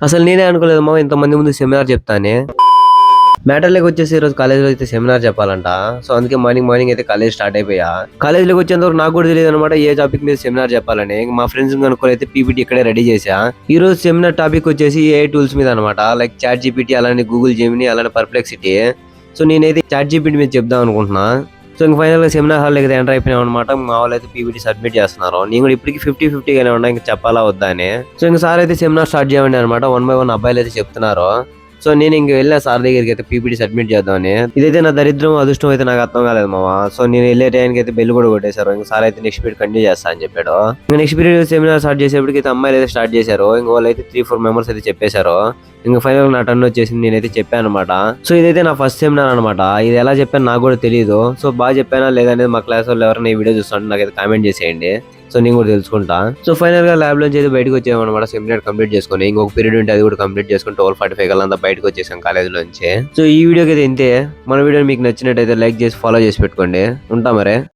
అసలు నేనే అనుకోలేదు మామ ఇంతమంది ముందు సెమినార్ చెప్తానే. మ్యాటర్లోకి వచ్చేసి ఈరోజు కాలేజ్లో అయితే సెమినార్ చెప్పాలంట. సో అందుకే మార్నింగ్ అయితే కాలేజ్ స్టార్ట్ అయిపోయా. కాలేజ్లోకి వచ్చేంతవరకు నాకు కూడా తెలియదు అనమాట ఏ టాపిక్ మీద సెమినార్ చెప్పాలని. మా ఫ్రెండ్స్ కనుక్కొని అయితే పీపీటీ ఇక్కడే రెడీ చేసా. ఈ రోజు సెమినార్ టాపిక్ వచ్చేసి ఏ టూల్స్ మీద అనమాట. లైక్ చాట్ జీపీటీ, అలానే గూగుల్ జెమిని, అలానే పర్ప్లెక్సిటీ. సో నేనైతే చాట్ జీపీటీ మీద చెప్దాం అనుకుంటున్నా. సో ఇంక ఫైనల్ గా సెమినార్ హాల్ అయితే ఎంటర్ అయిపోయినా అనమాట. మా వాళ్ళు అయితే పీపీటీ సబ్మిట్ చేస్తున్నారు. నేను కూడా ఇప్పటికి 50-50గానే ఉన్నా, ఇంకా చెప్పాలా వద్దా అని. సో ఇంకా సార్ అయితే సెమినార్ స్టార్ట్ చేయండి అనమాట. 1 by 1 అబ్బాయిలు అయితే చెప్తున్నారు. సో నేను ఇంక వెళ్ళిన సార్ దగ్గరికి అయితే పీపీటీ సబ్మిట్ చేద్దామని. ఇదైతే నా దరిద్రం అదృష్టం అయితే నాకు అర్థం కాలేదు మామ. సో నేను వెళ్ళే టైంకి అయితే బెల్ కూడా కొట్టేశారు. ఇంకా సార్ అయితే నెక్స్ట్ పీరియడ్ కంటిన్యూ చేస్తా అని చెప్పాడు. ఇంకా నెక్స్ట్ పీరియడ్ సెమినార్ స్టార్ట్ చేసేప్పటికి అయితే అమ్మాయిలు అయితే స్టార్ట్ చేశారు. ఇంకా వాళ్ళు అయితే 3-4 మెంబర్స్ అయితే చెప్పేశారు. ఇంకా ఫైనల్ నా టర్న్ వచ్చేసింది. నేనైతే చెప్పాను అనమాట. సో ఇదైతే నా ఫస్ట్ సెమినార్ అనమాట. ఇది ఎలా చెప్పాను నాకు కూడా తెలియదు. సో బాగా చెప్పానా లేదనేది మా క్లాస్ వాళ్ళు ఎవరైనా ఈ వీడియో చూస్తుంటే నాకైతే కామెంట్ చేసేయండి. సో నేను కూడా తెలుసుకుంటా. సో ఫైనల్ గా ల్యాబ్ నుంచి అయితే బయటకు వచ్చామన్నమాట. సెమినార్ కంప్లీట్ చేసుకుని ఇంకొక పీరియడ్ ఉంటే అది కూడా కంప్లీట్ చేసుకుని 12:45 కల్లా అంతా బయటకు వచ్చేసాం కాలేజ్ నుంచి. సో ఈ వీడియోకి అయితే ఇంతే. మన వీడియో మీకు నచ్చినట్టయితే లైక్ చేసి ఫాలో చేసి పెట్టుకోండి. ఉంటా మరే.